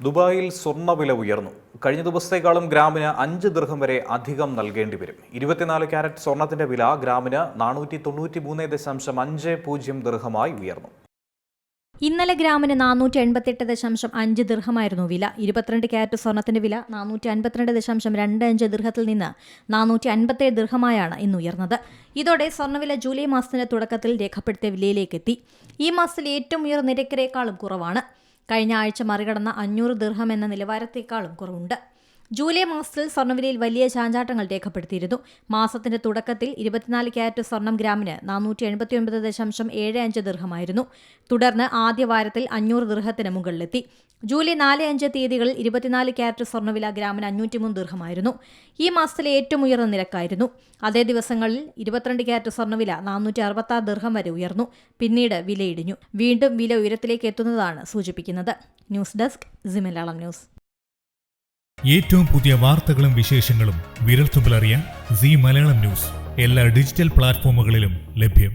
ദുബായിൽ സ്വർണ്ണവില ഉയർന്നു. കഴിഞ്ഞ ദിവസത്തേക്കാളും ഗ്രാമിന് 5 ദിർഹം വരെ അധികം നൽകേണ്ടി വരും. 24 ക്യാരറ്റ് സ്വർണത്തിന്റെ വില ഗ്രാമിന് 493.50 ദിർഹമായി ഉയർന്നു. ഇന്നലെ ഗ്രാമിന് 488.5 ദിർഹമായിരുന്നു വില. 22 ക്യാരറ്റ് സ്വർണത്തിന്റെ വില 452.25 ദിർഹത്തിൽ നിന്ന് 457 ദിർഹമായാണ് ഇന്ന് ഉയർന്നത്. ഇതോടെ സ്വർണ്ണവില ജൂലൈ മാസത്തിന്റെ തുടക്കത്തിൽ രേഖപ്പെടുത്തിയ വിലയിലേക്കെത്തി. ഈ മാസത്തിലെ ഏറ്റവും ഉയർന്ന നിരക്കിനേക്കാളും കുറവാണ്. കഴിഞ്ഞ ആഴ്ച മറികടന്ന 500 ദിർഹം എന്ന നിലവാരത്തേക്കാളും കുറവുണ്ട്. ജൂലൈ മാസത്തിൽ സ്വർണ്ണവിലയിൽ വലിയ ചാഞ്ചാട്ടങ്ങൾ രേഖപ്പെടുത്തിയിരുന്നു. മാസത്തിന്റെ തുടക്കത്തിൽ 24 ക്യാരറ്റ് സ്വർണം ഗ്രാമിന് 489.75 ദിർഹമായിരുന്നു. തുടർന്ന് ആദ്യ വാരത്തിൽ 500 ദിർഹത്തിന് മുകളിലെത്തി. ജൂലൈ 4-5 തീയതികളിൽ 24 ക്യാരറ്റ് സ്വർണ്ണവില ഗ്രാമിന് 503 ദിർഹമായിരുന്നു. ഈ മാസത്തിലെ ഏറ്റവും ഉയർന്ന നിരക്കായിരുന്നു. അതേ ദിവസങ്ങളിൽ 22 ക്യാരറ്റ് സ്വർണ്ണവില 466 ദിർഹം വരെ ഉയർന്നു. പിന്നീട് വിലയിടിഞ്ഞു. വീണ്ടും വില ഉയരത്തിലേക്ക് എത്തുന്നതാണ് സൂചിപ്പിക്കുന്നത്. News desk C Malayalam news. ഏറ്റവും പുതിയ വാർത്തകളും വിശേഷങ്ങളും വിരൽത്തുമ്പിലറിയാൻ സി മലയാളം ന്യൂസ് എല്ലാ ഡിജിറ്റൽ പ്ലാറ്റ്ഫോമുകളിലും ലഭ്യം.